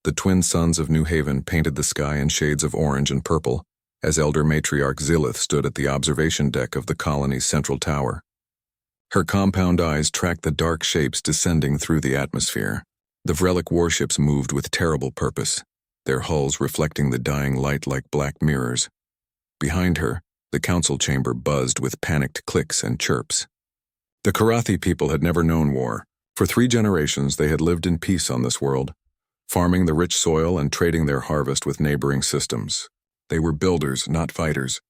The twin suns of New Haven painted the sky in shades of orange and purple as Elder Matriarch Zilith stood at the observation deck of the colony's central tower. Her compound eyes tracked the dark shapes descending through the atmosphere. The Vrelic warships moved with terrible purpose, their hulls reflecting the dying light like black mirrors. Behind her, the council chamber buzzed with panicked clicks and chirps. The Karathi people had never known war. For 3 generations they had lived in peace on this world, farming the rich soil and trading their harvest with neighboring systems. They were builders, not fighters.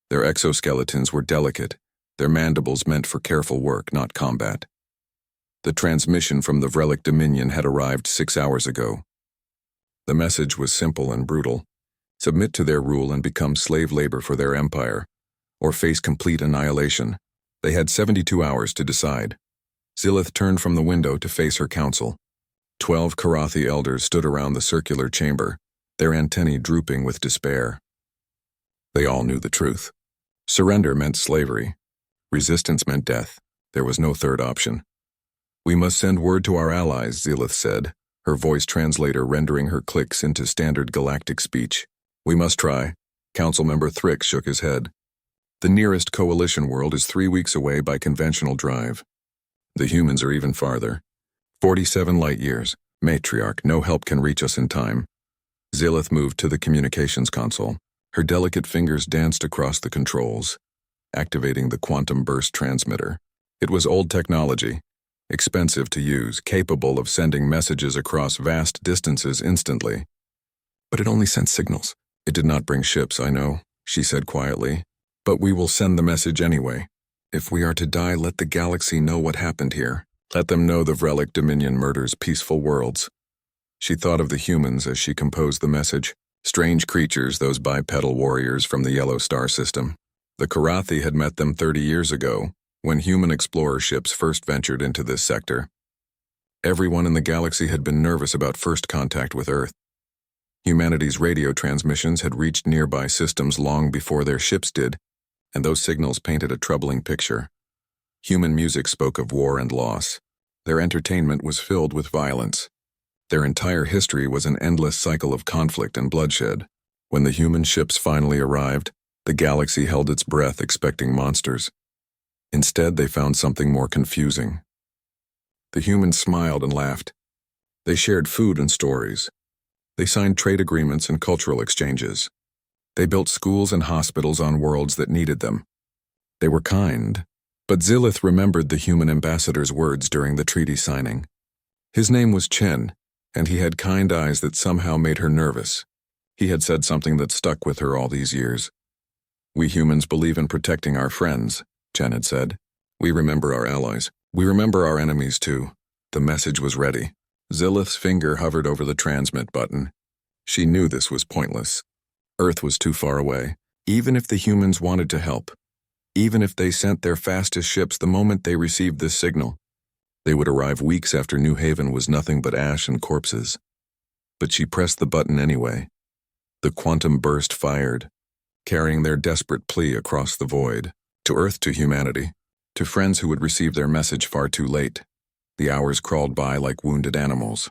Their exoskeletons were delicate, their mandibles meant for careful work, not combat. The transmission from the Vrelic Dominion had arrived 6 hours ago. The message was simple and brutal. Submit to their rule and become slave labor for their empire, or face complete annihilation. They had 72 hours to decide. Zilith turned from the window to face her council. 12 Karathi elders stood around the circular chamber, their antennae drooping with despair. They all knew the truth. Surrender meant slavery. Resistance meant death. There was no third option. We must send word to our allies, Zilith said, her voice translator rendering her clicks into standard galactic speech. We must try. Council member Thrick shook his head. The nearest coalition world is 3 weeks away by conventional drive. The humans are even farther. 47 light years. Matriarch, no help can reach us in time. Zilith moved to the communications console. Her delicate fingers danced across the controls, activating the quantum burst transmitter. It was old technology, expensive to use, capable of sending messages across vast distances instantly. But it only sent signals. It did not bring ships, I know, she said quietly. But we will send the message anyway. If we are to die, let the galaxy know what happened here. Let them know the Vrelic Dominion murders peaceful worlds. She thought of the humans as she composed the message. Strange creatures, those bipedal warriors from the Yellow Star system. The Karathi had met them 30 years ago, when human explorer ships first ventured into this sector. Everyone in the galaxy had been nervous about first contact with Earth. Humanity's radio transmissions had reached nearby systems long before their ships did, and those signals painted a troubling picture. Human music spoke of war and loss. Their entertainment was filled with violence. Their entire history was an endless cycle of conflict and bloodshed. When the human ships finally arrived, the galaxy held its breath expecting monsters. Instead, they found something more confusing. The humans smiled and laughed. They shared food and stories. They signed trade agreements and cultural exchanges. They built schools and hospitals on worlds that needed them. They were kind, but Zilith remembered the human ambassador's words during the treaty signing. His name was Chen, and he had kind eyes that somehow made her nervous. He had said something that stuck with her all these years. We humans believe in protecting our friends, Chen had said. We remember our allies. We remember our enemies too. The message was ready. Zilith's finger hovered over the transmit button. She knew this was pointless. Earth was too far away. Even if the humans wanted to help, even if they sent their fastest ships the moment they received this signal, they would arrive weeks after New Haven was nothing but ash and corpses. But she pressed the button anyway. The quantum burst fired, carrying their desperate plea across the void, to Earth, to humanity, to friends who would receive their message far too late. The hours crawled by like wounded animals.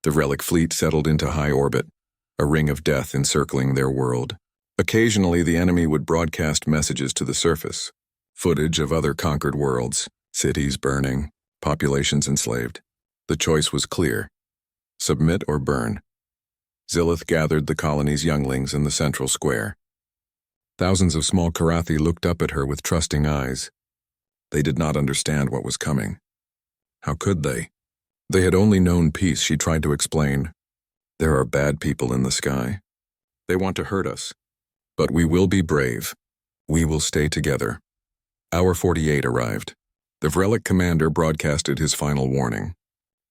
The Vrelic fleet settled into high orbit, a ring of death encircling their world. Occasionally, the enemy would broadcast messages to the surface, footage of other conquered worlds, cities burning, populations enslaved. The choice was clear: submit or burn. Zilith gathered the colony's younglings in the central square. Thousands of small Karathi looked up at her with trusting eyes. They did not understand what was coming. How could they? They had only known peace, she tried to explain. There are bad people in the sky. They want to hurt us. But we will be brave. We will stay together. Hour 48 arrived. The Vrelic commander broadcasted his final warning.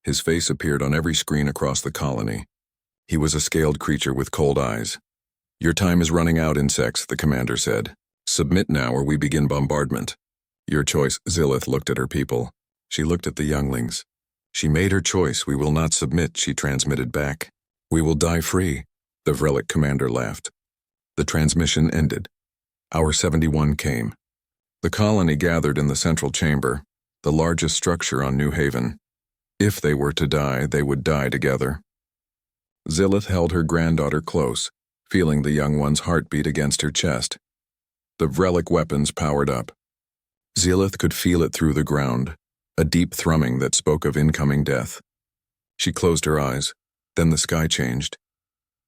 His face appeared on every screen across the colony. He was a scaled creature with cold eyes. Your time is running out, insects, the commander said. Submit now or we begin bombardment. Your choice. Zilith looked at her people. She looked at the younglings. She made her choice. We will not submit, she transmitted back. We will die free. The Vrelic commander laughed. The transmission ended. Hour 71 came. The colony gathered in the central chamber, the largest structure on New Haven. If they were to die, they would die together. Zilith held her granddaughter close, feeling the young one's heartbeat against her chest. The Vrelic weapons powered up. Zilith could feel it through the ground, a deep thrumming that spoke of incoming death. She closed her eyes, then the sky changed.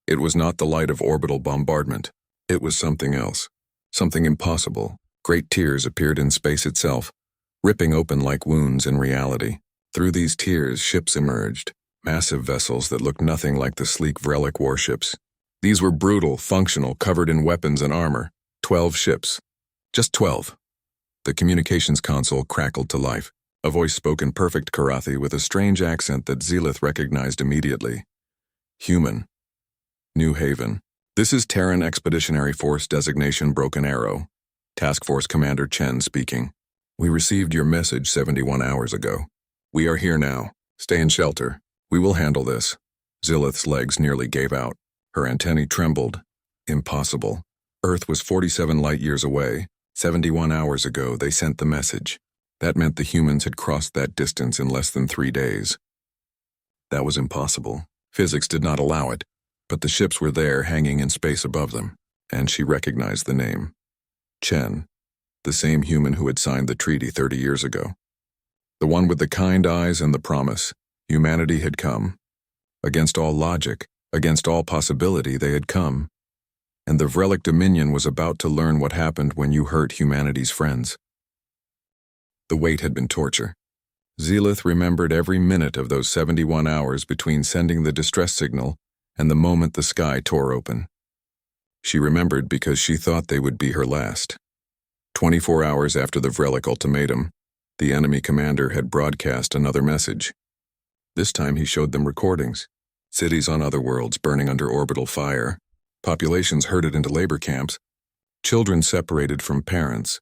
It was not the light of orbital bombardment. It was something else, something impossible. Great tears appeared in space itself, ripping open like wounds in reality. Through these tears, ships emerged, massive vessels that looked nothing like the sleek Vrelic warships. These were brutal, functional, covered in weapons and armor. 12 ships. Just 12. The communications console crackled to life. A voice spoke in perfect Karathi with a strange accent that Zilith recognized immediately. Human. New Haven. This is Terran Expeditionary Force designation Broken Arrow. Task Force Commander Chen speaking. We received your message 71 hours ago. We are here now. Stay in shelter. We will handle this. Zilith's legs nearly gave out. Her antennae trembled. Impossible. Earth was 47 light-years away. 71 hours ago, they sent the message. That meant the humans had crossed that distance in less than 3 days. That was impossible. Physics did not allow it, but the ships were there hanging in space above them, and she recognized the name. Chen, the same human who had signed the treaty 30 years ago. The one with the kind eyes and the promise. Humanity had come. Against all logic, against all possibility, they had come. And the Vrelic Dominion was about to learn what happened when you hurt humanity's friends. The wait had been torture. Zilith remembered every minute of those 71 hours between sending the distress signal and the moment the sky tore open. She remembered because she thought they would be her last. 24 hours after the Vrelic ultimatum, the enemy commander had broadcast another message. This time he showed them recordings. Cities on other worlds burning under orbital fire. Populations herded into labor camps. Children separated from parents.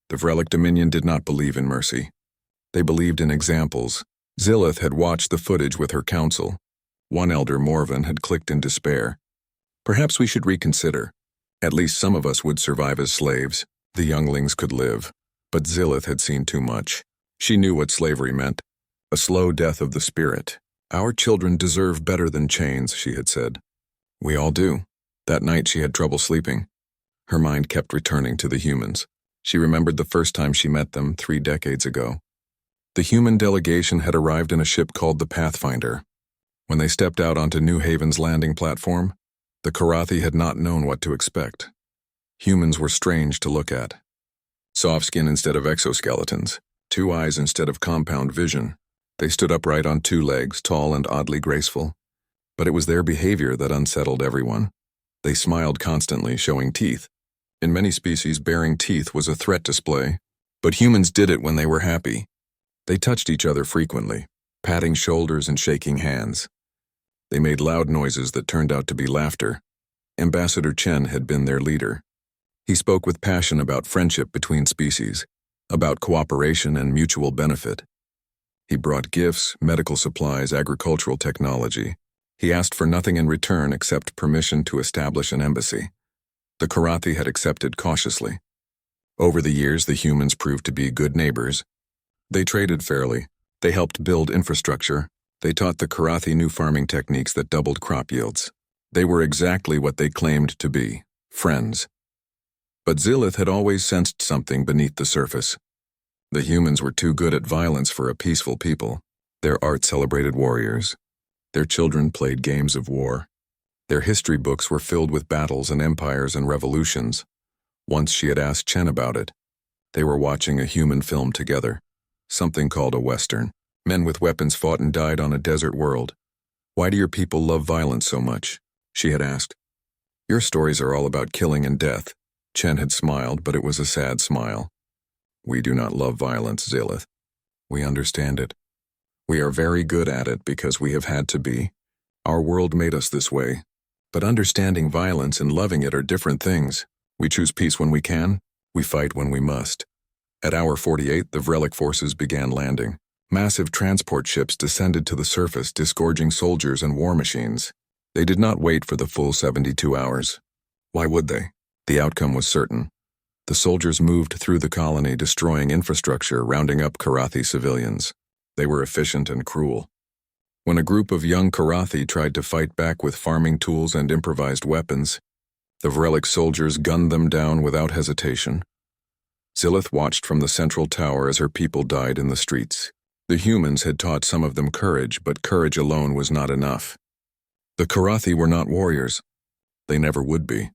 The Vrelic Dominion did not believe in mercy. They believed in examples. Zilith had watched the footage with her council. One elder, Morven, had clicked in despair. Perhaps we should reconsider. At least some of us would survive as slaves. The younglings could live. But Zilith had seen too much. She knew what slavery meant. A slow death of the spirit. Our children deserve better than chains, she had said. We all do. That night she had trouble sleeping. Her mind kept returning to the humans. She remembered the first time she met them 3 decades ago. The human delegation had arrived in a ship called the Pathfinder. When they stepped out onto New Haven's landing platform, the Karathi had not known what to expect. Humans were strange to look at. Soft skin instead of exoskeletons, 2 eyes instead of compound vision. They stood upright on 2 legs, tall and oddly graceful. But it was their behavior that unsettled everyone. They smiled constantly, showing teeth. In many species, baring teeth was a threat display, but humans did it when they were happy. They touched each other frequently, patting shoulders and shaking hands. They made loud noises that turned out to be laughter. Ambassador Chen had been their leader. He spoke with passion about friendship between species, about cooperation and mutual benefit. He brought gifts, medical supplies, agricultural technology. He asked for nothing in return except permission to establish an embassy. The Karathi had accepted cautiously. Over the years, the humans proved to be good neighbors. They traded fairly. They helped build infrastructure. They taught the Karathi new farming techniques that doubled crop yields. They were exactly what they claimed to be, friends. But Zilith had always sensed something beneath the surface. The humans were too good at violence for a peaceful people. Their art celebrated warriors. Their children played games of war. Their history books were filled with battles and empires and revolutions. Once she had asked Chen about it. They were watching a human film together. Something called a Western. Men with weapons fought and died on a desert world. Why do your people love violence so much? She had asked. Your stories are all about killing and death. Chen had smiled, but it was a sad smile. We do not love violence, Zilith. We understand it. We are very good at it because we have had to be. Our world made us this way. But understanding violence and loving it are different things. We choose peace when we can. We fight when we must. At hour 48, the Vrelic forces began landing. Massive transport ships descended to the surface, disgorging soldiers and war machines. They did not wait for the full 72 hours. Why would they? The outcome was certain. The soldiers moved through the colony, destroying infrastructure, rounding up Karathi civilians. They were efficient and cruel. When a group of young Karathi tried to fight back with farming tools and improvised weapons, the Vrelic soldiers gunned them down without hesitation. Zilith watched from the central tower as her people died in the streets. The humans had taught some of them courage, but courage alone was not enough. The Karathi were not warriors. They never would be.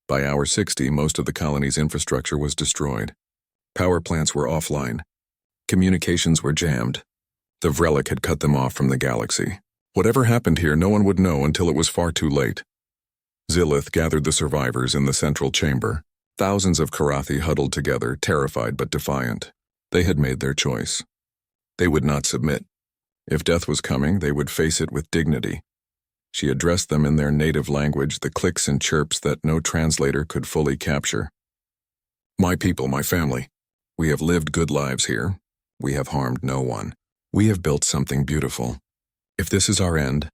By hour 60, most of the colony's infrastructure was destroyed. Power plants were offline. Communications were jammed. The Vrelic had cut them off from the galaxy. Whatever happened here, no one would know until it was far too late. Zilith gathered the survivors in the central chamber. Thousands of Karathi huddled together, terrified but defiant. They had made their choice. They would not submit. If death was coming, they would face it with dignity. She addressed them in their native language, the clicks and chirps that no translator could fully capture. My people, my family, we have lived good lives here. We have harmed no one. We have built something beautiful. If this is our end,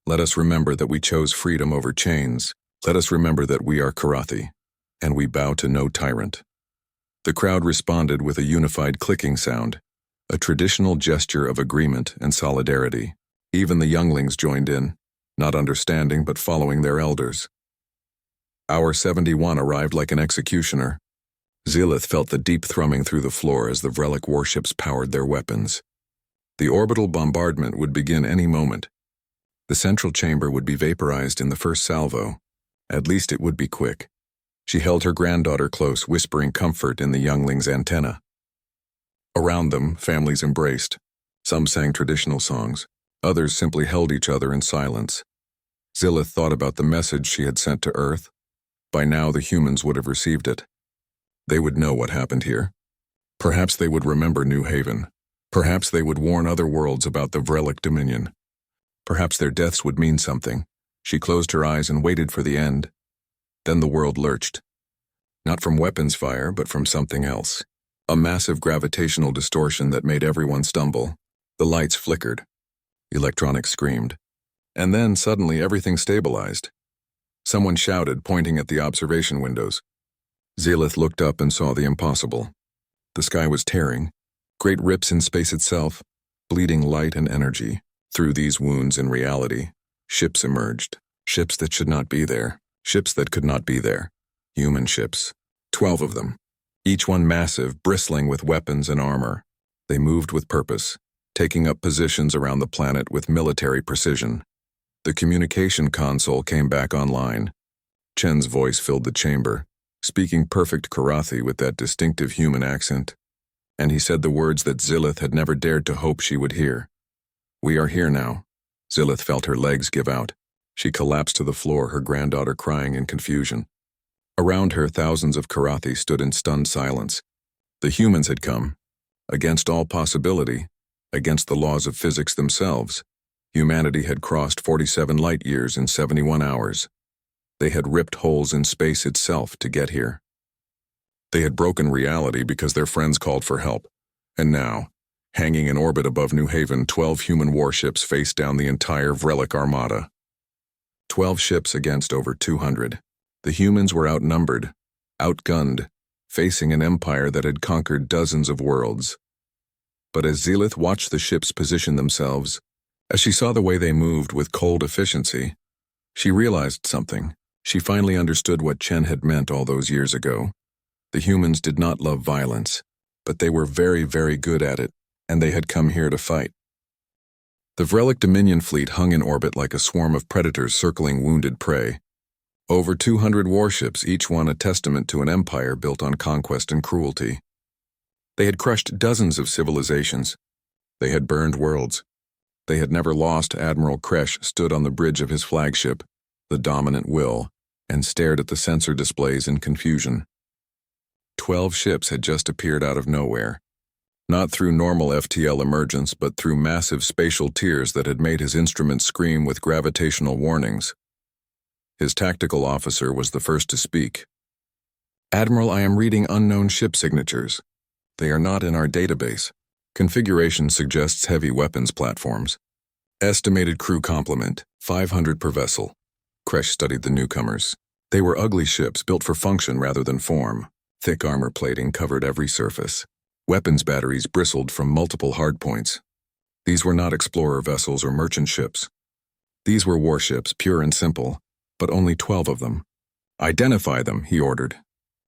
let us remember that we chose freedom over chains. Let us remember that we are Karathi, and we bow to no tyrant. The crowd responded with a unified clicking sound, a traditional gesture of agreement and solidarity. Even the younglings joined in, not understanding but following their elders. Hour 71 arrived like an executioner. Zilith felt the deep thrumming through the floor as the Vrelic warships powered their weapons. The orbital bombardment would begin any moment. The central chamber would be vaporized in the first salvo. At least it would be quick. She held her granddaughter close, whispering comfort in the youngling's antenna. Around them, families embraced. Some sang traditional songs. Others simply held each other in silence. Zilith thought about the message she had sent to Earth. By now, the humans would have received it. They would know what happened here. Perhaps they would remember New Haven. Perhaps they would warn other worlds about the Vrelic dominion. Perhaps their deaths would mean something. She closed her eyes and waited for the end. Then the world lurched. Not from weapons fire, but from something else. A massive gravitational distortion that made everyone stumble. The lights flickered. Electronics screamed. And then, suddenly, everything stabilized. Someone shouted, pointing at the observation windows. Zilith looked up and saw the impossible. The sky was tearing. Great rips in space itself, bleeding light and energy. Through these wounds in reality, ships emerged. Ships that should not be there. Ships that could not be there. Human ships. 12 of them. Each one massive, bristling with weapons and armor. They moved with purpose, taking up positions around the planet with military precision. The communication console came back online. Chen's voice filled the chamber, speaking perfect Karathi with that distinctive human accent. And he said the words that Zilith had never dared to hope she would hear. We are here now. Zilith felt her legs give out. She collapsed to the floor, her granddaughter crying in confusion. Around her, thousands of Karathi stood in stunned silence. The humans had come. Against all possibility, against the laws of physics themselves, humanity had crossed 47 light years in 71 hours. They had ripped holes in space itself to get here. They had broken reality because their friends called for help. And now, hanging in orbit above New Haven, 12 human warships faced down the entire Vrelic armada. 12 ships against over 200. The humans were outnumbered, outgunned, facing an empire that had conquered dozens of worlds. But as Zilith watched the ships position themselves, as she saw the way they moved with cold efficiency, she realized something. She finally understood what Chen had meant all those years ago. The humans did not love violence, but they were very, very good at it, and they had come here to fight. The Vrelic Dominion fleet hung in orbit like a swarm of predators circling wounded prey. Over 200 warships, each one a testament to an empire built on conquest and cruelty. They had crushed dozens of civilizations. They had burned worlds. They had never lost. Admiral Kresh stood on the bridge of his flagship, the Dominant Will, and stared at the sensor displays in confusion. 12 ships had just appeared out of nowhere. Not through normal FTL emergence, but through massive spatial tears that had made his instruments scream with gravitational warnings. His tactical officer was the first to speak. Admiral, I am reading unknown ship signatures. They are not in our database. Configuration suggests heavy weapons platforms. Estimated crew complement, 500 per vessel. Kresh studied the newcomers. They were ugly ships built for function rather than form. Thick armor plating covered every surface. Weapons batteries bristled from multiple hardpoints. These were not explorer vessels or merchant ships. These were warships, pure and simple, but only 12 of them. Identify them, he ordered.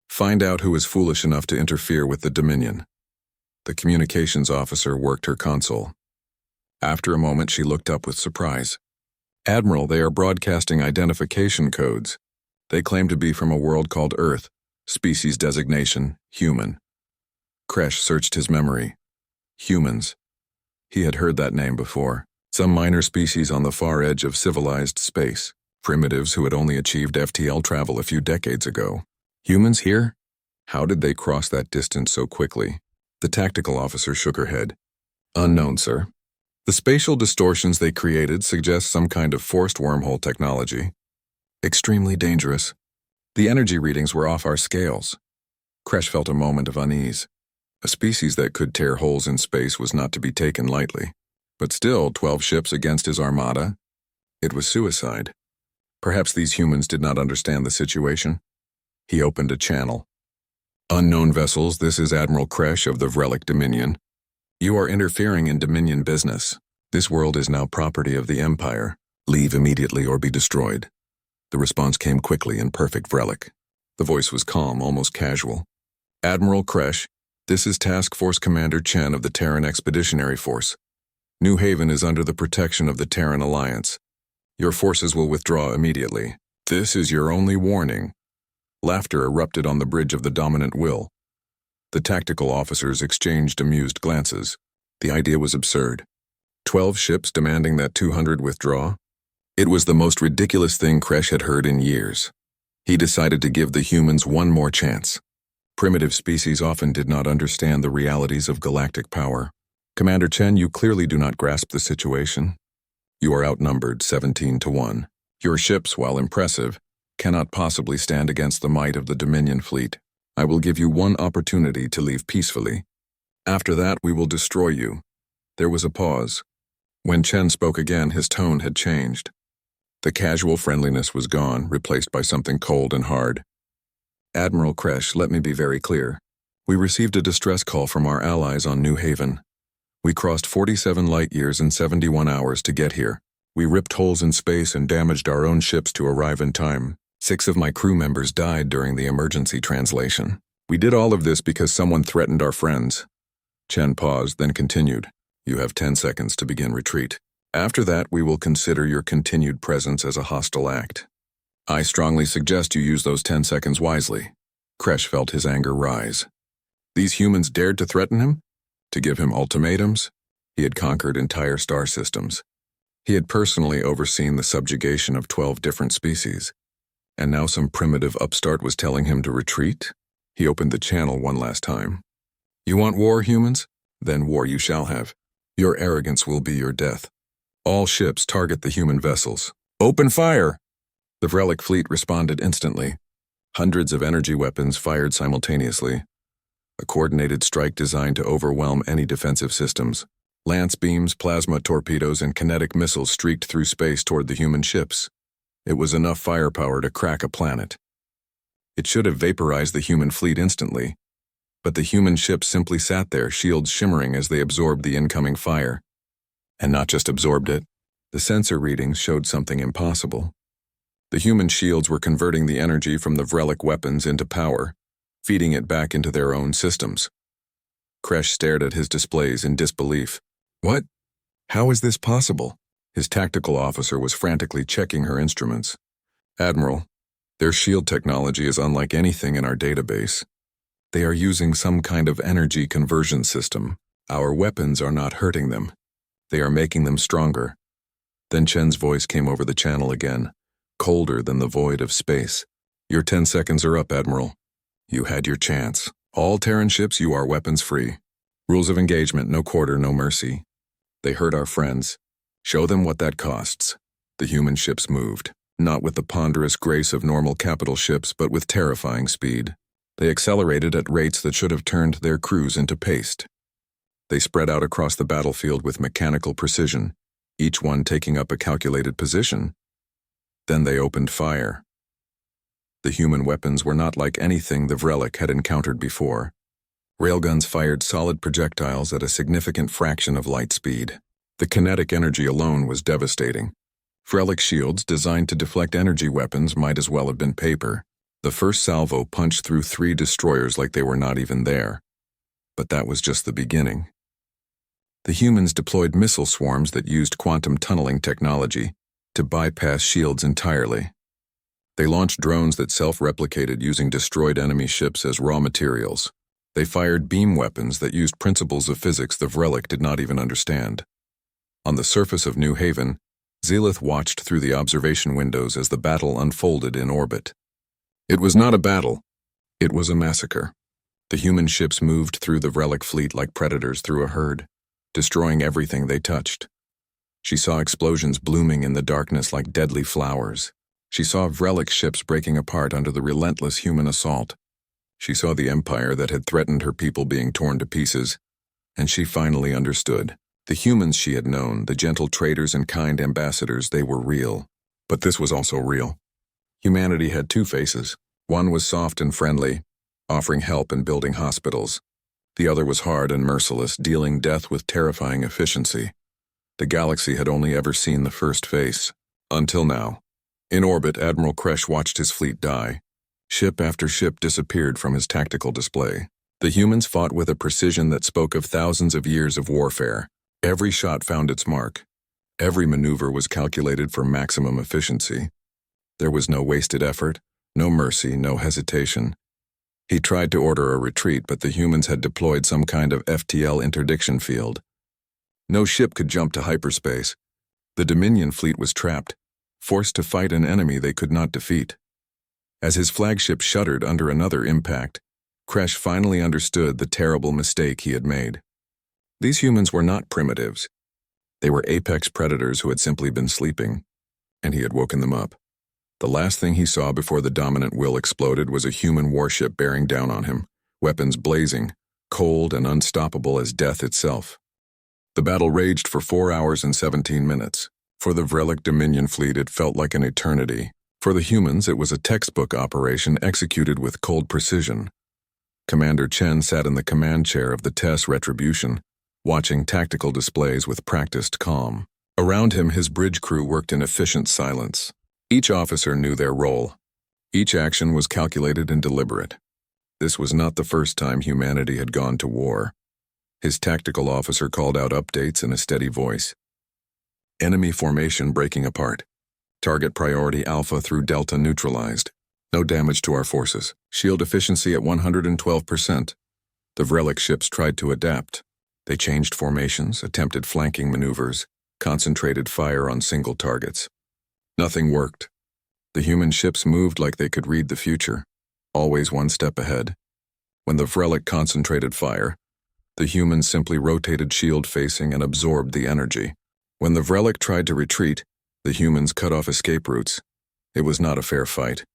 Find out who is foolish enough to interfere with the Dominion. The communications officer worked her console. After a moment, she looked up with surprise. Admiral, they are broadcasting identification codes. They claim to be from a world called Earth, species designation, human. Kresh searched his memory. Humans. He had heard that name before. Some minor species on the far edge of civilized space. Primitives who had only achieved FTL travel a few decades ago. Humans here? How did they cross that distance so quickly? The tactical officer shook her head. Unknown, sir. The spatial distortions they created suggest some kind of forced wormhole technology. Extremely dangerous. The energy readings were off our scales. Kresh felt a moment of unease. A species that could tear holes in space was not to be taken lightly. But still, 12 ships against his armada? It was suicide. Perhaps these humans did not understand the situation. He opened a channel. Unknown vessels, this is Admiral Kresh of the Vrelic Dominion. You are interfering in Dominion business. This world is now property of the Empire. Leave immediately or be destroyed. The response came quickly in perfect Vrelic. The voice was calm, almost casual. Admiral Kresh, this is Task Force Commander Chen of the Terran Expeditionary Force. New Haven is under the protection of the Terran Alliance. Your forces will withdraw immediately. This is your only warning. Laughter erupted on the bridge of the dominant will. The tactical officers exchanged amused glances. The idea was absurd. 12 ships demanding that 200 withdraw? It was the most ridiculous thing Kresh had heard in years. He decided to give the humans one more chance. Primitive species often did not understand the realities of galactic power. Commander Chen, you clearly do not grasp the situation. You are outnumbered 17-1. Your ships, while impressive, cannot possibly stand against the might of the Dominion fleet. I will give you one opportunity to leave peacefully. After that, we will destroy you. There was a pause. When Chen spoke again, his tone had changed. The casual friendliness was gone, replaced by something cold and hard. Admiral Kresh, let me be very clear. We received a distress call from our allies on New Haven. We crossed 47 light years in 71 hours to get here. We ripped holes in space and damaged our own ships to arrive in time. 6 of my crew members died during the emergency translation. We did all of this because someone threatened our friends. Chen paused, then continued. You have 10 seconds to begin retreat. After that, we will consider your continued presence as a hostile act. I strongly suggest you use those 10 seconds wisely. Kresh felt his anger rise. These humans dared to threaten him? To give him ultimatums? He had conquered entire star systems. He had personally overseen the subjugation of 12 different species. And now some primitive upstart was telling him to retreat? He opened the channel one last time. You want war, humans? Then war you shall have. Your arrogance will be your death. All ships target the human vessels. Open fire! The Vrelic fleet responded instantly. Hundreds of energy weapons fired simultaneously. A coordinated strike designed to overwhelm any defensive systems. Lance beams, plasma torpedoes, and kinetic missiles streaked through space toward the human ships. It was enough firepower to crack a planet. It should have vaporized the human fleet instantly, but the human ships simply sat there, shields shimmering as they absorbed the incoming fire. And not just absorbed it, the sensor readings showed something impossible. The human shields were converting the energy from the Vrelic weapons into power, feeding it back into their own systems. Kresh stared at his displays in disbelief. What? How is this possible? His tactical officer was frantically checking her instruments. Admiral, their shield technology is unlike anything in our database. They are using some kind of energy conversion system. Our weapons are not hurting them. They are making them stronger. Then Chen's voice came over the channel again, colder than the void of space. Your 10 seconds are up, Admiral. You had your chance. All Terran ships, you are weapons free. Rules of engagement, no quarter, no mercy. They hurt our friends. Show them what that costs. The human ships moved, not with the ponderous grace of normal capital ships, but with terrifying speed. They accelerated at rates that should have turned their crews into paste. They spread out across the battlefield with mechanical precision, each one taking up a calculated position. Then they opened fire. The human weapons were not like anything the Vrelic had encountered before. Railguns fired solid projectiles at a significant fraction of light speed. The kinetic energy alone was devastating. Vrelic shields designed to deflect energy weapons might as well have been paper. The first salvo punched through 3 destroyers like they were not even there. But that was just the beginning. The humans deployed missile swarms that used quantum tunneling technology to bypass shields entirely. They launched drones that self-replicated using destroyed enemy ships as raw materials. They fired beam weapons that used principles of physics the Vrelic did not even understand. On the surface of New Haven, Zelith watched through the observation windows as the battle unfolded in orbit. It was not a battle. It was a massacre. The human ships moved through the Vrelic fleet like predators through a herd, destroying everything they touched. She saw explosions blooming in the darkness like deadly flowers. She saw Vrelic ships breaking apart under the relentless human assault. She saw the empire that had threatened her people being torn to pieces, and she finally understood. The humans she had known, the gentle traders and kind ambassadors, they were real. But this was also real. Humanity had 2 faces. One was soft and friendly, offering help and building hospitals. The other was hard and merciless, dealing death with terrifying efficiency. The galaxy had only ever seen the first face. Until now. In orbit, Admiral Kresh watched his fleet die. Ship after ship disappeared from his tactical display. The humans fought with a precision that spoke of thousands of years of warfare. Every shot found its mark. Every maneuver was calculated for maximum efficiency. There was no wasted effort, no mercy, no hesitation. He tried to order a retreat, but the humans had deployed some kind of FTL interdiction field. No ship could jump to hyperspace. The Dominion fleet was trapped, forced to fight an enemy they could not defeat. As his flagship shuddered under another impact, Kresh finally understood the terrible mistake he had made. These humans were not primitives. They were apex predators who had simply been sleeping, and he had woken them up. The last thing he saw before the dominant will exploded was a human warship bearing down on him, weapons blazing, cold and unstoppable as death itself. The battle raged for 4 hours and 17 minutes. For the Vrelic Dominion fleet, it felt like an eternity. For the humans, it was a textbook operation executed with cold precision. Commander Chen sat in the command chair of the TESS Retribution, watching tactical displays with practiced calm. Around him, his bridge crew worked in efficient silence. Each officer knew their role. Each action was calculated and deliberate. This was not the first time humanity had gone to war. His tactical officer called out updates in a steady voice. Enemy formation breaking apart. Target priority Alpha through Delta neutralized. No damage to our forces. Shield efficiency at 112%. The Vrelic ships tried to adapt. They changed formations, attempted flanking maneuvers, concentrated fire on single targets. Nothing worked. The human ships moved like they could read the future, always one step ahead. When the Vrelic concentrated fire, the humans simply rotated shield facing and absorbed the energy. When the Vrelic tried to retreat, the humans cut off escape routes. It was not a fair fight.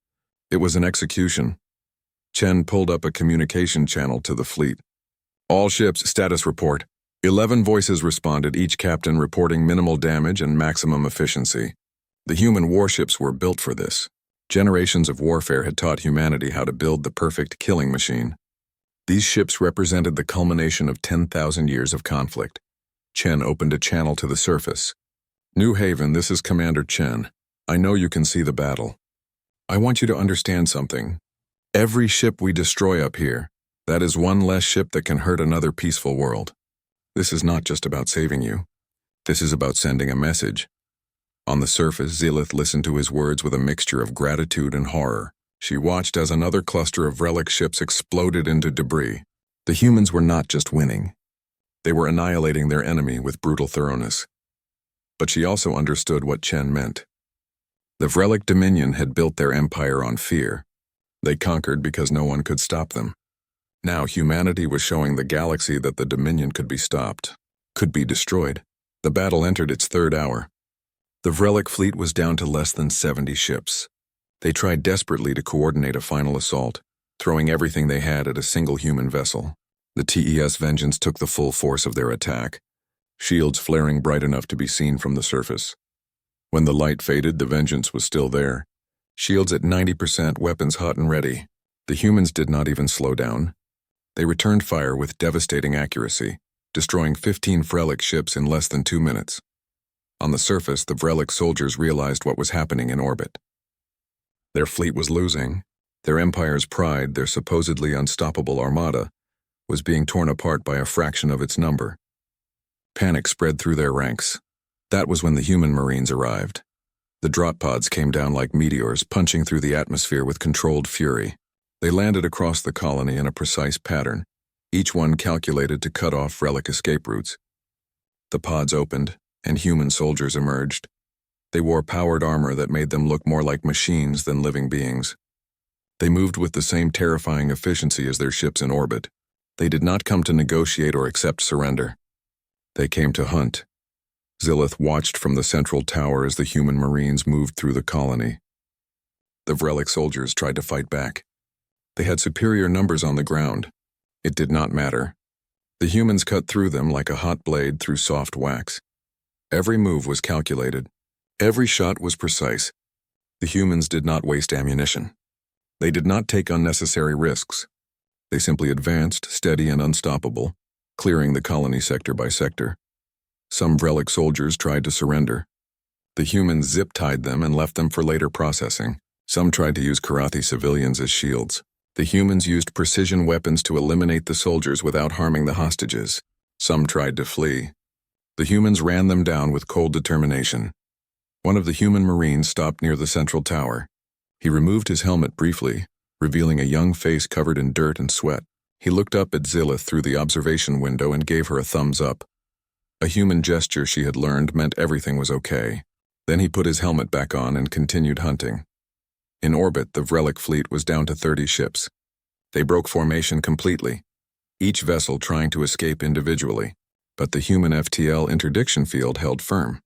It was an execution. Chen pulled up a communication channel to the fleet. All ships, status report. 11 voices responded, each captain reporting minimal damage and maximum efficiency. The human warships were built for this. Generations of warfare had taught humanity how to build the perfect killing machine. These ships represented the culmination of 10,000 years of conflict. Chen opened a channel to the surface. New Haven, this is Commander Chen. I know you can see the battle. I want you to understand something. Every ship we destroy up here, that is one less ship that can hurt another peaceful world. This is not just about saving you. This is about sending a message. On the surface, Zelith listened to his words with a mixture of gratitude and horror. She watched as another cluster of Vrelic ships exploded into debris. The humans were not just winning. They were annihilating their enemy with brutal thoroughness. But she also understood what Chen meant. The Vrelic Dominion had built their empire on fear. They conquered because no one could stop them. Now humanity was showing the galaxy that the Dominion could be stopped, could be destroyed. The battle entered its 3rd hour. The Vrelic fleet was down to less than 70 ships. They tried desperately to coordinate a final assault, throwing everything they had at a single human vessel. The TES Vengeance took the full force of their attack, shields flaring bright enough to be seen from the surface. When the light faded, the Vengeance was still there. Shields at 90%, weapons hot and ready. The humans did not even slow down. They returned fire with devastating accuracy. destroying 15 Vrelic ships in less than 2 minutes. On the surface, the Vrelic soldiers realized what was happening in orbit. Their fleet was losing. Their empire's pride, their supposedly unstoppable armada, was being torn apart by a fraction of its number. Panic spread through their ranks. That was when the human Marines arrived. The drop pods came down like meteors, punching through the atmosphere with controlled fury. They landed across the colony in a precise pattern, each one calculated to cut off Vrelic escape routes. The pods opened, and human soldiers emerged. They wore powered armor that made them look more like machines than living beings. They moved with the same terrifying efficiency as their ships in orbit. They did not come to negotiate or accept surrender. They came to hunt. Zilith watched from the central tower as the human Marines moved through the colony. The Vrelic soldiers tried to fight back. They had superior numbers on the ground. It did not matter. The humans cut through them like a hot blade through soft wax. Every move was calculated. Every shot was precise. The humans did not waste ammunition. They did not take unnecessary risks. They simply advanced, steady and unstoppable, clearing the colony sector by sector. Some Vrelic soldiers tried to surrender. The humans zip-tied them and left them for later processing. Some tried to use Karathi civilians as shields. The humans used precision weapons to eliminate the soldiers without harming the hostages. Some tried to flee. The humans ran them down with cold determination. One of the human Marines stopped near the central tower. He removed his helmet briefly, revealing a young face covered in dirt and sweat. He looked up at Zilith through the observation window and gave her a thumbs up. A human gesture she had learned meant everything was okay. Then he put his helmet back on and continued hunting. In orbit, the Vrelic fleet was down to 30 ships. They broke formation completely, each vessel trying to escape individually, but the human FTL interdiction field held firm.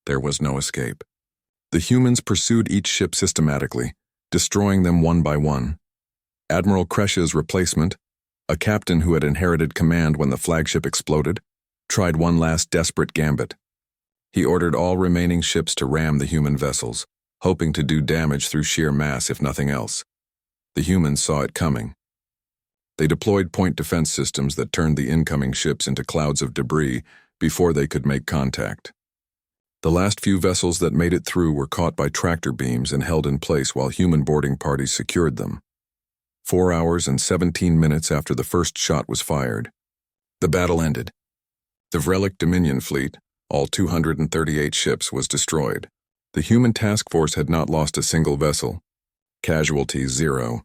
There was no escape. The humans pursued each ship systematically, destroying them one by one. Admiral Kresh's replacement, a captain who had inherited command when the flagship exploded, tried one last desperate gambit. He ordered all remaining ships to ram the human vessels, hoping to do damage through sheer mass if nothing else. The humans saw it coming. They deployed point defense systems that turned the incoming ships into clouds of debris before they could make contact. The last few vessels that made it through were caught by tractor beams and held in place while human boarding parties secured them. 4 hours and 17 minutes after the first shot was fired, the battle ended. The Vrelic Dominion fleet, all 238 ships, was destroyed. The human task force had not lost a single vessel. Casualties 0.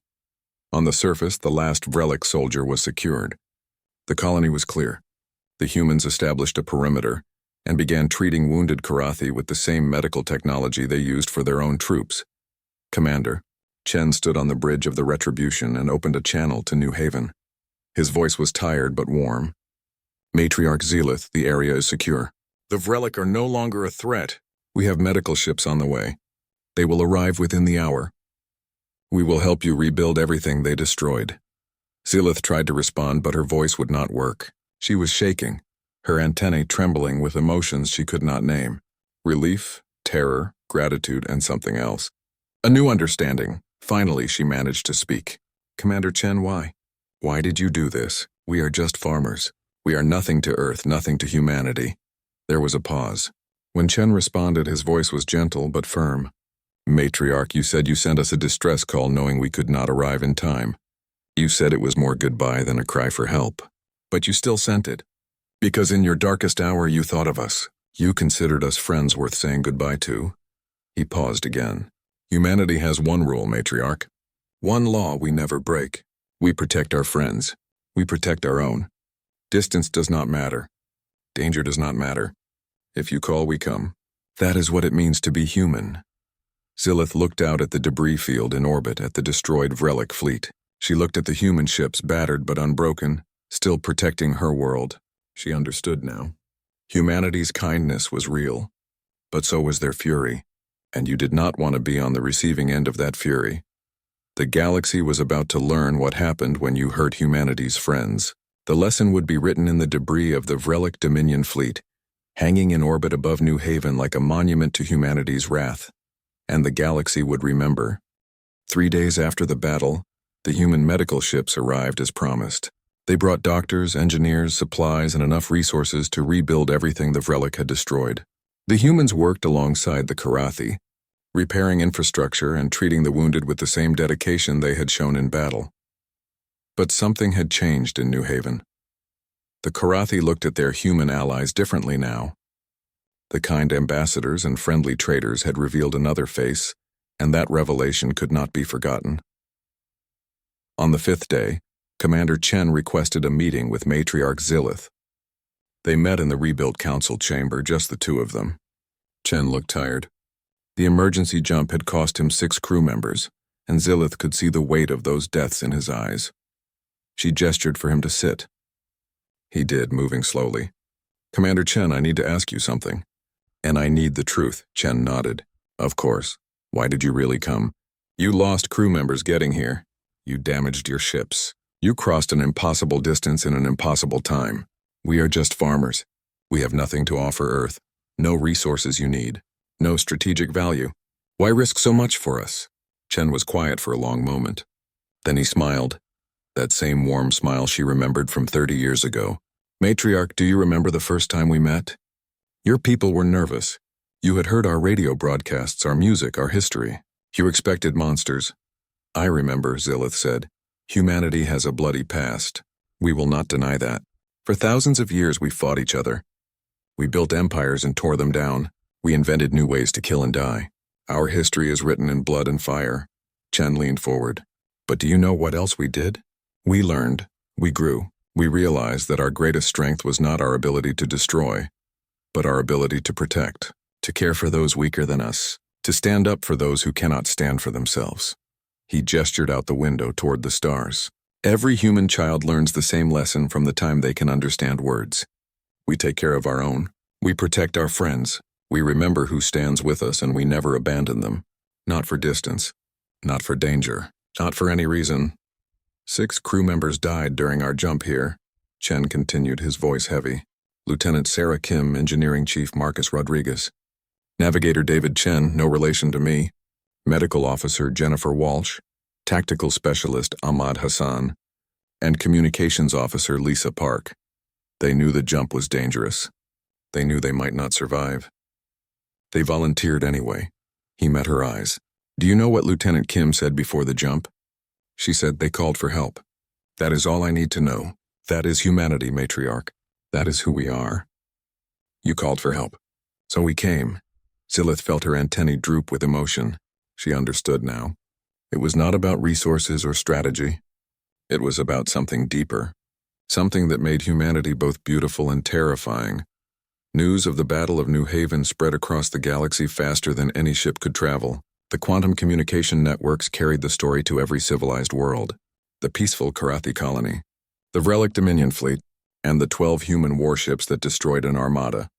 On the surface, the last Vrelic soldier was secured. The colony was clear. The humans established a perimeter and began treating wounded Karathi with the same medical technology they used for their own troops. Commander, Chen stood on the bridge of the Retribution and opened a channel to New Haven. His voice was tired but warm. Matriarch Zilith, the area is secure. The Vrelic are no longer a threat. We have medical ships on the way. They will arrive within the hour. We will help you rebuild everything they destroyed. Zilith tried to respond, but her voice would not work. She was shaking, her antennae trembling with emotions she could not name. Relief, terror, gratitude, and something else. A new understanding. Finally, she managed to speak. Commander Chen, why? Why did you do this? We are just farmers. We are nothing to Earth, nothing to humanity. There was a pause. When Chen responded, his voice was gentle but firm. Matriarch, you said you sent us a distress call knowing we could not arrive in time. You said it was more goodbye than a cry for help. But you still sent it. Because in your darkest hour you thought of us. You considered us friends worth saying goodbye to. He paused again. Humanity has one rule, Matriarch. One law we never break. We protect our friends. We protect our own. Distance does not matter. Danger does not matter. If you call, we come. That is what it means to be human. Zilith looked out at the debris field in orbit at the destroyed Vrelic fleet. She looked at the human ships, battered but unbroken, still protecting her world. She understood now. Humanity's kindness was real, but so was their fury, and you did not want to be on the receiving end of that fury. The galaxy was about to learn what happened when you hurt humanity's friends. The lesson would be written in the debris of the Vrelic Dominion fleet, hanging in orbit above New Haven like a monument to humanity's wrath. And the galaxy would remember. 3 days after the battle, the human medical ships arrived as promised. They brought doctors, engineers, supplies, and enough resources to rebuild everything the Vrelic had destroyed. The humans worked alongside the Karathi, repairing infrastructure and treating the wounded with the same dedication they had shown in battle. But something had changed in New Haven. The Karathi looked at their human allies differently now. The kind ambassadors and friendly traders had revealed another face, and that revelation could not be forgotten. On the 5th day, Commander Chen requested a meeting with Matriarch Zilith. They met in the rebuilt council chamber, just the two of them. Chen looked tired. The emergency jump had cost him 6 crew members, and Zilith could see the weight of those deaths in his eyes. She gestured for him to sit. He did, moving slowly. "Commander Chen, I need to ask you something." "And I need the truth," Chen nodded. "Of course. Why did you really come?" "You lost crew members getting here. You damaged your ships. You crossed an impossible distance in an impossible time. We are just farmers. We have nothing to offer Earth. No resources you need. No strategic value. Why risk so much for us?" Chen was quiet for a long moment. Then he smiled. That same warm smile she remembered from 30 years ago. "Matriarch, do you remember the first time we met? Your people were nervous. You had heard our radio broadcasts, our music, our history. You expected monsters." "I remember," Zilith said. "Humanity has a bloody past. We will not deny that. For thousands of years we fought each other. We built empires and tore them down. We invented new ways to kill and die. Our history is written in blood and fire." Chen leaned forward. "But do you know what else we did? We learned. We grew. We realized that our greatest strength was not our ability to destroy, but our ability to protect, to care for those weaker than us, to stand up for those who cannot stand for themselves." He gestured out the window toward the stars. "Every human child learns the same lesson from the time they can understand words. We take care of our own. We protect our friends. We remember who stands with us, and we never abandon them. Not for distance. Not for danger. Not for any reason. 6 crew members died during our jump here," Chen continued, his voice heavy. "Lieutenant Sarah Kim, Engineering Chief Marcus Rodriguez. Navigator David Chen, no relation to me. Medical Officer Jennifer Walsh. Tactical Specialist Ahmad Hassan. And Communications Officer Lisa Park. They knew the jump was dangerous. They knew they might not survive. They volunteered anyway." He met her eyes. "Do you know what Lieutenant Kim said before the jump?" She said they called for help. "That is all I need to know. That is humanity, Matriarch. That is who we are. You called for help. So we came." Zilith felt her antennae droop with emotion. She understood now. It was not about resources or strategy. It was about something deeper. Something that made humanity both beautiful and terrifying. News of the Battle of New Haven spread across the galaxy faster than any ship could travel. The quantum communication networks carried the story to every civilized world. The peaceful Karathi colony, the Vrelic Dominion fleet, and the 12 human warships that destroyed an armada.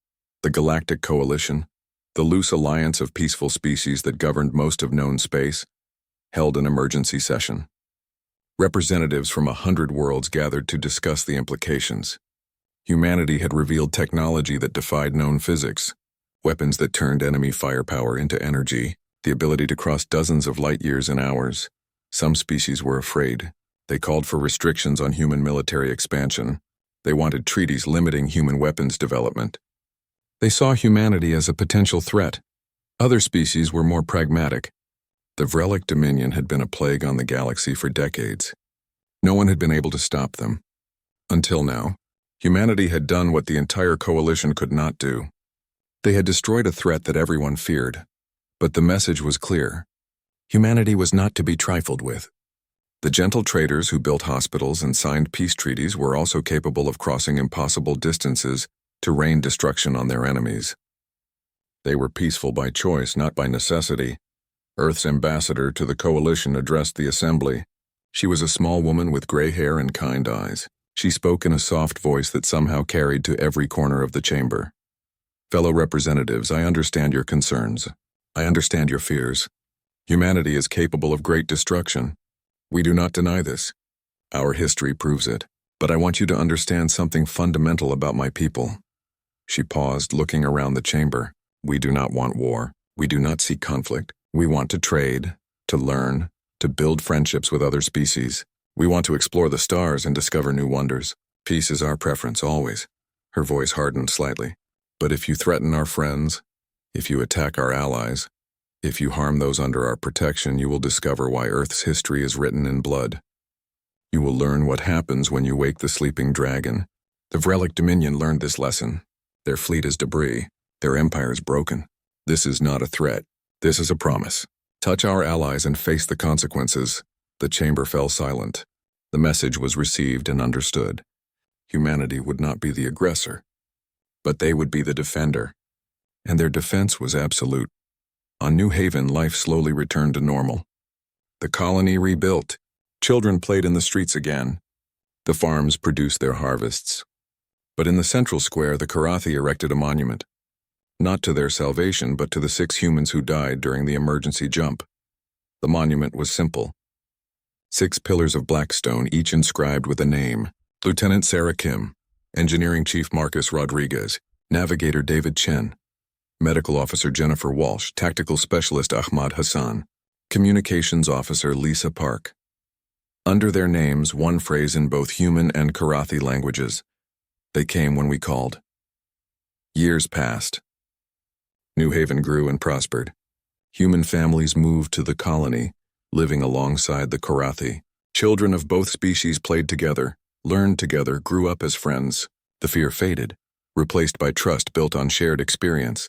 The Galactic Coalition, the loose alliance of peaceful species that governed most of known space, held an emergency session. Representatives from 100 worlds gathered to discuss the implications. Humanity had revealed technology that defied known physics, weapons that turned enemy firepower into energy, the ability to cross dozens of light years in hours. Some species were afraid. They called for restrictions on human military expansion. They wanted treaties limiting human weapons development. They saw humanity as a potential threat. Other species were more pragmatic. The Vrelic Dominion had been a plague on the galaxy for decades. No one had been able to stop them. Until now, humanity had done what the entire coalition could not do. They had destroyed a threat that everyone feared. But the message was clear. Humanity was not to be trifled with. The gentle traders who built hospitals and signed peace treaties were also capable of crossing impossible distances to rain destruction on their enemies. They were peaceful by choice, not by necessity. Earth's ambassador to the coalition addressed the assembly. She was a small woman with gray hair and kind eyes. She spoke in a soft voice that somehow carried to every corner of the chamber. "Fellow representatives, I understand your concerns. I understand your fears. Humanity is capable of great destruction. We do not deny this. Our history proves it. But I want you to understand something fundamental about my people." She paused, looking around the chamber. "We do not want war. We do not seek conflict. We want to trade, to learn, to build friendships with other species. We want to explore the stars and discover new wonders. Peace is our preference, always. Her voice hardened slightly. But if you threaten our friends, if you attack our allies, if you harm those under our protection, you will discover why Earth's history is written in blood. You will learn what happens when you wake the sleeping dragon. The Vrelic Dominion learned this lesson. Their fleet is debris. Their empire is broken. This is not a threat. This is a promise. Touch our allies and face the consequences. The chamber fell silent. The message was received and understood. Humanity would not be the aggressor, but they would be the defender. And their defense was absolute. On New Haven, life slowly returned to normal. The colony rebuilt. Children played in the streets again. The farms produced their harvests. But in the central square, the Karathi erected a monument. Not to their salvation, but to the 6 humans who died during the emergency jump. The monument was simple. 6 pillars of black stone, each inscribed with a name. Lieutenant Sarah Kim, Engineering Chief Marcus Rodriguez, Navigator David Chen, Medical Officer Jennifer Walsh, Tactical Specialist Ahmad Hassan, Communications Officer Lisa Park. Under their names, one phrase in both human and Karathi languages. They came when we called. Years passed. New Haven grew and prospered. Human families moved to the colony, living alongside the Karathi. Children of both species played together, learned together, grew up as friends. The fear faded, replaced by trust built on shared experience.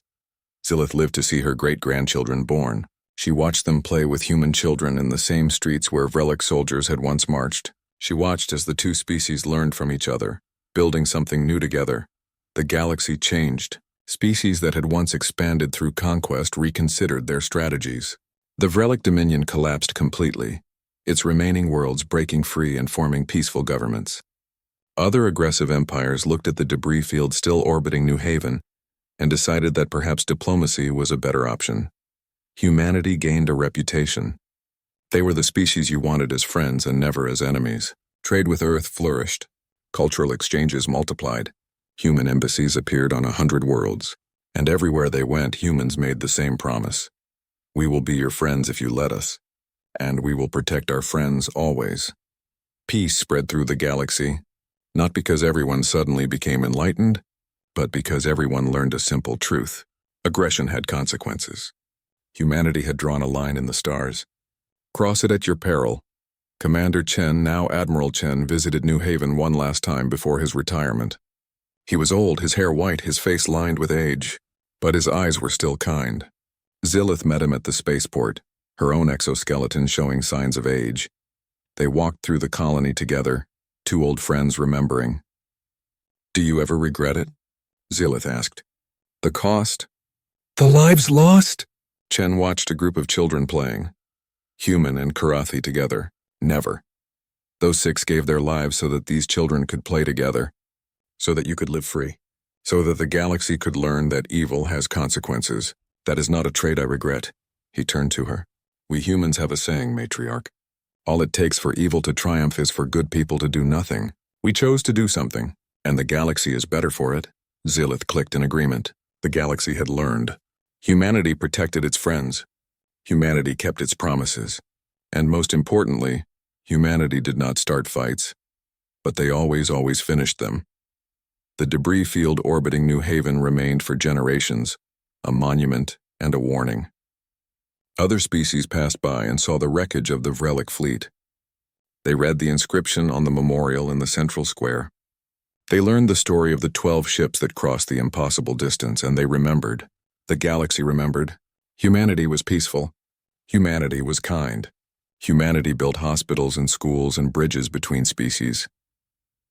Zilith lived to see her great-grandchildren born. She watched them play with human children in the same streets where Vrelic soldiers had once marched. She watched as the 2 species learned from each other, building something new together. The galaxy changed. Species that had once expanded through conquest reconsidered their strategies. The Vrelic Dominion collapsed completely, its remaining worlds breaking free and forming peaceful governments. Other aggressive empires looked at the debris field still orbiting New Haven and decided that perhaps diplomacy was a better option. Humanity gained a reputation. They were the species you wanted as friends and never as enemies. Trade with Earth flourished. Cultural exchanges multiplied. Human embassies appeared on 100 worlds, and everywhere they went, humans made the same promise. We will be your friends if you let us, and we will protect our friends always. Peace spread through the galaxy, not because everyone suddenly became enlightened, but because everyone learned a simple truth. Aggression had consequences. Humanity had drawn a line in the stars. Cross it at your peril. Commander Chen, now Admiral Chen, visited New Haven one last time before his retirement. He was old, his hair white, his face lined with age, but his eyes were still kind. Zilith met him at the spaceport, her own exoskeleton showing signs of age. They walked through the colony together, 2 old friends remembering. "Do you ever regret it?" Zilith asked. "The cost?" "The lives lost?" Chen watched a group of children playing. Human and Karathi together. Never. Those 6 gave their lives so that these children could play together, so that you could live free, so that the galaxy could learn that evil has consequences. That is not a trait I regret. He turned to her. We humans have a saying, matriarch. All it takes for evil to triumph is for good people to do nothing. We chose to do something, and the galaxy is better for it. Zilith clicked in agreement. The galaxy had learned. Humanity protected its friends. Humanity kept its promises. And most importantly, humanity did not start fights, but they always finished them. The debris field orbiting New Haven remained for generations, a monument and a warning. Other species passed by and saw the wreckage of the Vrelic fleet. They read the inscription on the memorial in the central square. They learned the story of the 12 ships that crossed the impossible distance, and they remembered. The galaxy remembered. Humanity was peaceful. Humanity was kind. Humanity built hospitals and schools and bridges between species.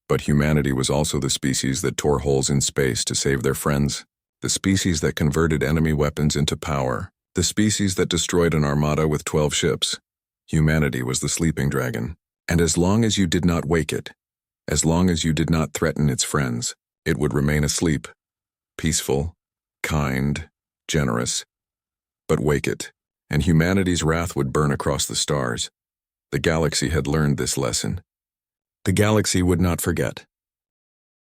But humanity was also the species that tore holes in space to save their friends, the species that converted enemy weapons into power, the species that destroyed an armada with 12 ships. Humanity was the sleeping dragon, and as long as you did not wake it, as long as you did not threaten its friends, it would remain asleep, peaceful, kind, generous. But wake it, and humanity's wrath would burn across the stars. The galaxy had learned this lesson. The galaxy would not forget.